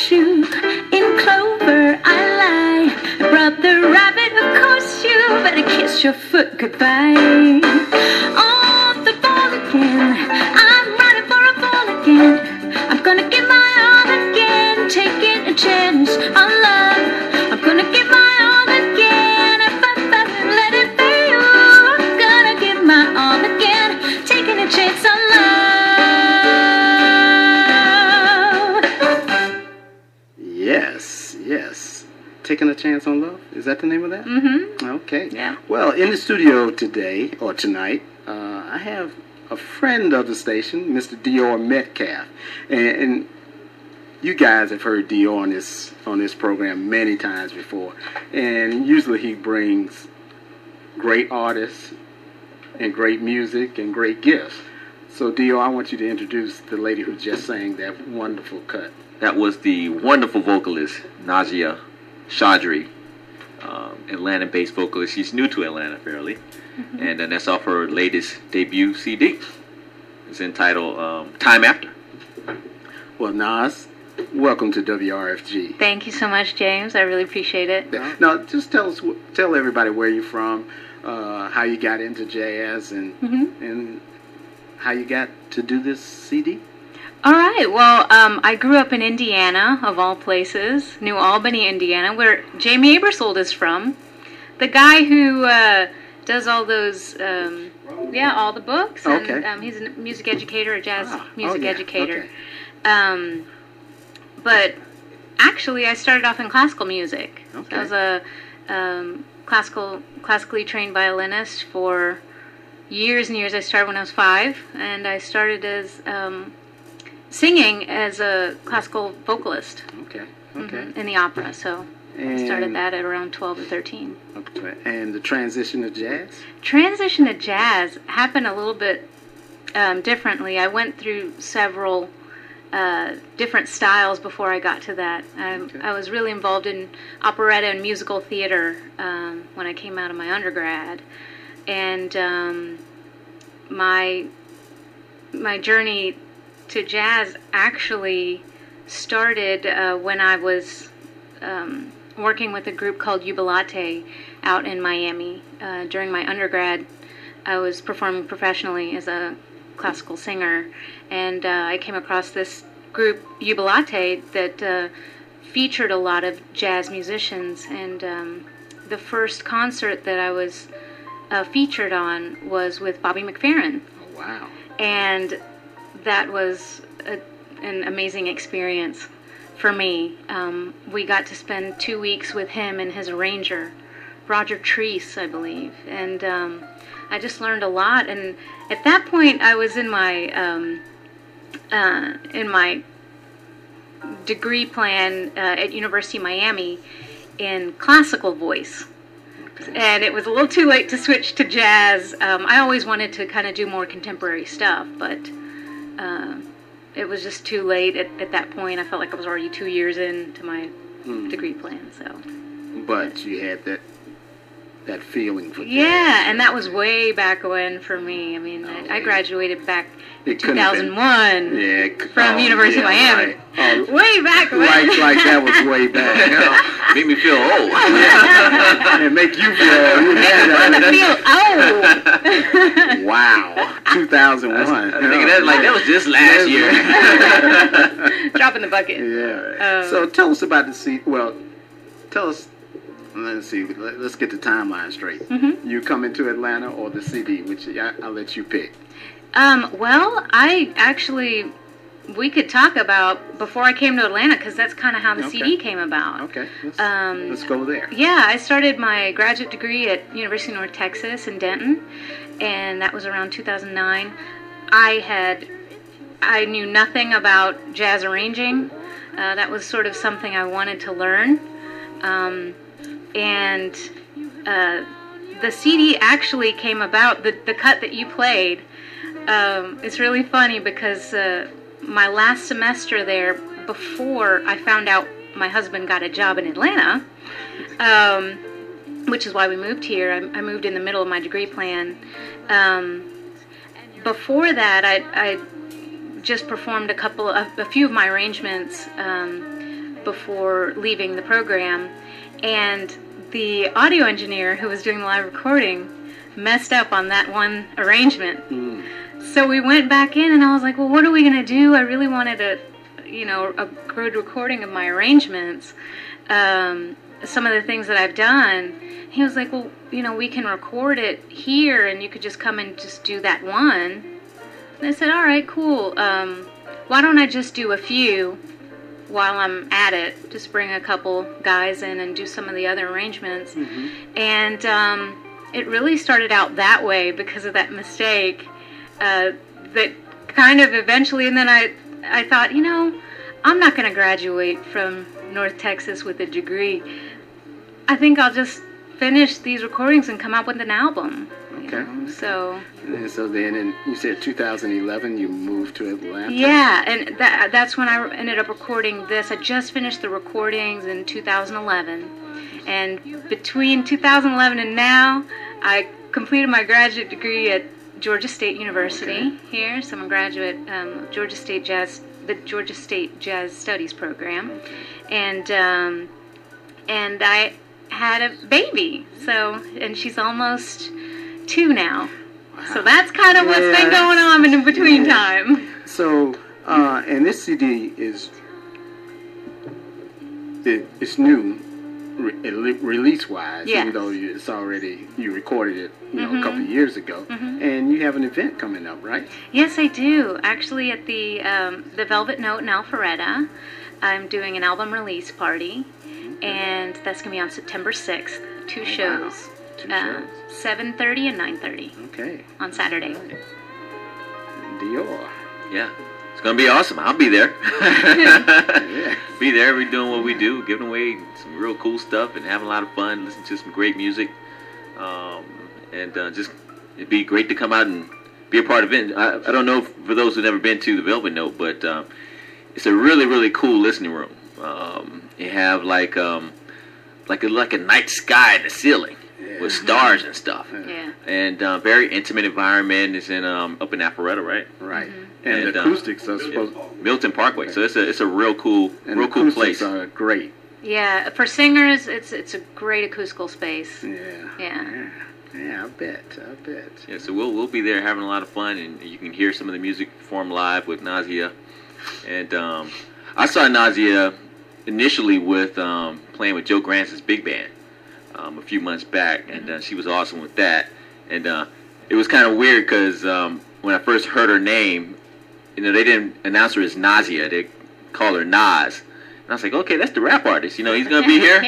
horseshoe. In clover I lie. Brother rabbit, of course you better kiss your foot goodbye. On the ball again, I'm running for a ball again. I'm gonna give my all again, taking a chance on love. I'm gonna give my all again, if I let it fail. I'm gonna give my all again, taking a chance on love. Yes, yes. Taking a Chance on Love? Is that the name of that? Mm-hmm. Okay. Yeah. Well, in the studio today, or tonight, I have a friend of the station, Mr. Dior Metcalf. And you guys have heard Dior on this program many times before. And usually he brings great artists and great music and great gifts. So, Dior, I want you to introduce the lady who just sang that wonderful cut. That was the wonderful vocalist, Nazia Chaudhry, Atlanta-based vocalist. She's new to Atlanta, fairly. Mm-hmm. And that's off her latest debut CD. It's entitled Time After. Well, Nas, welcome to WRFG. Thank you so much, James. I really appreciate it. Now, just tell everybody where you're from, how you got into jazz, and how you got to do this CD. All right. Well, I grew up in Indiana, of all places, New Albany, Indiana, where Jamie Aebersold is from. The guy who does all those, all the books. Okay. And, he's a music educator, a jazz music educator. Okay. But actually, I started off in classical music. Okay. I was a classically trained violinist for years and years. I started when I was 5, and I started as singing as a classical vocalist. Okay. In the opera. So I started that at around 12 or 13. Okay. And the transition to jazz? Transition to jazz happened a little bit differently. I went through several different styles before I got to that. I was really involved in operetta and musical theater when I came out of my undergrad. And my journey to jazz actually started when I was working with a group called Jubilate out in Miami. During my undergrad, I was performing professionally as a classical singer, and I came across this group, Jubilate, that featured a lot of jazz musicians, and the first concert that I was featured on was with Bobby McFerrin. Oh, wow. And that was an amazing experience for me. We got to spend 2 weeks with him and his arranger, Roger Treese, I believe, and I just learned a lot. And at that point, I was in my degree plan at University of Miami in classical voice. And it was a little too late to switch to jazz. I always wanted to kind of do more contemporary stuff, but it was just too late at that point. I felt like I was already 2 years into my degree plan. So, but you had that feeling for jazz. Yeah, and that was way back when for me. I mean, I graduated back in 2001 from University of Miami. Right. Way back when. Like that was way back. Made me feel old. And make you feel old. Wow. 2001. That was just last year. Drop in the bucket. Yeah. So tell us about the CD. Well, tell us. Let's see. Let's get the timeline straight. Mm-hmm. You come into Atlanta or the CD, which I'll let you pick. Well, we could talk about before I came to Atlanta, because that's kind of how the CD came about. Okay, let's go there. Yeah, I started my graduate degree at University of North Texas in Denton, and that was around 2009. I knew nothing about jazz arranging. That was sort of something I wanted to learn. And the CD actually came about, the cut that you played. It's really funny because my last semester there, before I found out my husband got a job in Atlanta, which is why we moved here. I moved in the middle of my degree plan. Before that, I just performed a few of my arrangements before leaving the program, and the audio engineer who was doing the live recording messed up on that one arrangement. So we went back in, and I was like, well, what are we going to do? I really wanted a good recording of my arrangements, some of the things that I've done. He was like, well, we can record it here, and you could just come and just do that one. And I said, all right, cool. Why don't I just do a few while I'm at it? Just bring a couple guys in and do some of the other arrangements. And it really started out that way because of that mistake. That kind of eventually, and then I thought, I'm not going to graduate from North Texas with a degree. I think I'll just finish these recordings and come out with an album. Okay. So. And so then, you said 2011, you moved to Atlanta? Yeah, and that's when I ended up recording this. I just finished the recordings in 2011. And between 2011 and now, I completed my graduate degree at Georgia State University here. So I'm a graduate of the Georgia State Jazz Studies program. And I had a baby. And she's almost 2 now. Wow. So that's kind of what's been going on in between time. So, and this CD it's new, release-wise, even though it's already, you recorded it, a couple of years ago, and you have an event coming up, right? Yes, I do. Actually, at the Velvet Note in Alpharetta, I'm doing an album release party, and that's going to be on September 6th. 2 shows. Wow. 2 shows. 7:30 and 9:30. Okay. On Saturday. Dior. Yeah. It's going to be awesome. I'll be there. Yeah. Be there. We're doing what we do, giving away some real cool stuff and having a lot of fun, listening to some great music. Just, it'd be great to come out and be a part of it. I don't know for those who've never been to the Velvet Note, but it's a really, really cool listening room. You have like a night sky in the ceiling with stars and stuff. Yeah. And very intimate environment. It's in up in Alpharetta, right? Right. And the acoustics are supposed Milton Parkway. So it's a real cool place. Are great. Yeah, for singers, it's a great acoustical space. Yeah, I bet. Yeah, so we'll be there having a lot of fun, and you can hear some of the music performed live with Nazia. And I saw Nazia initially with playing with Joe Grant's big band a few months back, and she was awesome with that. And it was kind of weird because when I first heard her name, they didn't announce her as Nazia; they called her Naz. And I was like, okay, that's the rap artist. He's going to be here.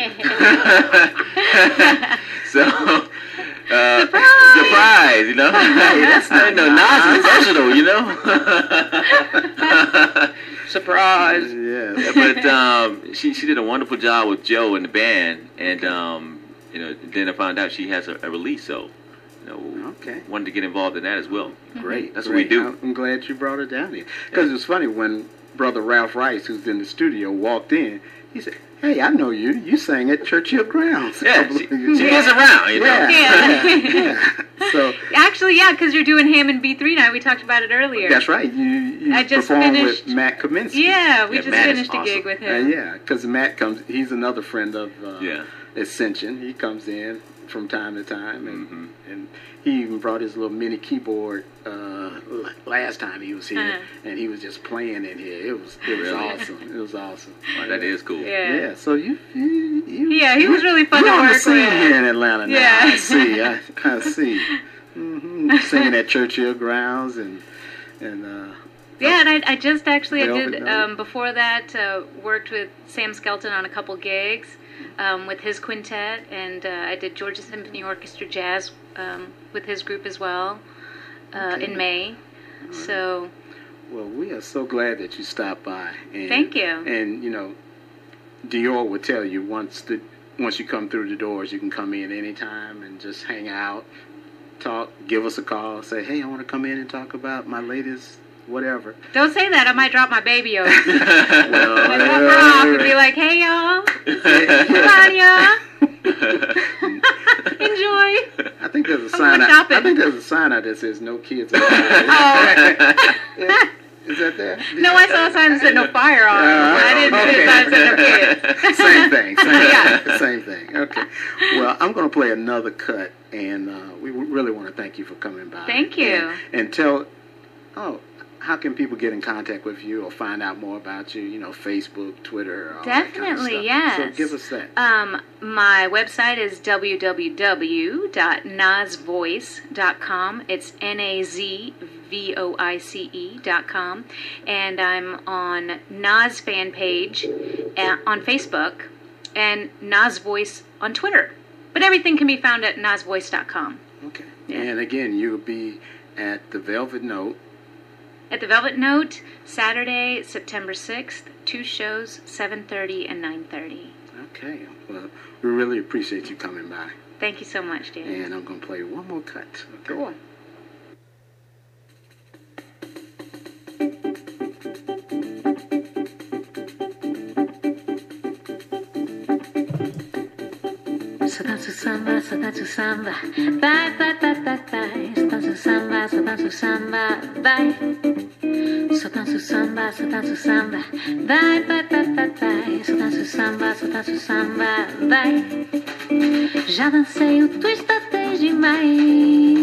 So, surprise, Hey, that's not Nas is versatile, Surprise. Yes. But she did a wonderful job with Joe and the band, and then I found out she has a release, so wanted to get involved in that as well. Great. That's what we do. I'm glad you brought it down here, because it was funny when Brother Ralph Rice, who's in the studio, walked in. He said, "Hey, I know you. You sang at Churchill Grounds." Yeah, she gets around, Yeah. So actually, because you're doing Hammond B3 night. We talked about it earlier. that's right. You I just performed finished with Matt Kaminsky. Yeah, we just Matt finished is a gig with him. Because Matt comes. He's another friend of Ascension. He comes in from time to time, and he even brought his little mini keyboard last time he was here, and he was just playing in here. It was awesome. It was awesome. Wow, that is cool. Yeah. So you he was really fun to on the work scene with. here in Atlanta now. Yeah. I see. I see. Singing at Churchill Grounds and Yeah, and I just actually I Velvet did Note. before that worked with Sam Skelton on a couple gigs with his quintet, and I did Georgia Symphony Orchestra Jazz with his group as well in May. So. Well, we are so glad that you stopped by. And, thank you. And Dior would tell you once you come through the doors, you can come in anytime and just hang out, talk, give us a call, say, hey, I want to come in and talk about my latest whatever. Don't say that. I might drop my baby over. Well, I'd walk her off and be like, hey, y'all. Come on, y'all. Enjoy. I think there's a sign. I think there's a sign out that says no kids. Oh. Is that there? No, I saw a sign that said no firearms. I didn't see a sign that said no kids. Same thing. Yeah. Same thing. Okay. Well, I'm going to play another cut, and we really want to thank you for coming by. Thank you. And tell, how can people get in contact with you or find out more about you? You know, Facebook, Twitter, all that kind of stuff. Definitely, yes. So give us that. My website is www.nazvoice.com. It's NAZVOICE.com. And I'm on Naz fan page on Facebook and Naz Voice on Twitter. But everything can be found at nazvoice.com. Okay. Yeah. And again, you'll be at the Velvet Note. At the Velvet Note, Saturday, September 6th, 2 shows, 7:30 and 9:30. Okay. Well, we really appreciate you coming by. Thank you so much, Dan. And I'm going to play one more cut. Okay? Cool. So danço samba, vai, vai, vai, vai, vai. So danço samba, vai. So danço samba, vai, vai, vai, vai, vai. So danço samba, vai. Já dancei o twist desde mais.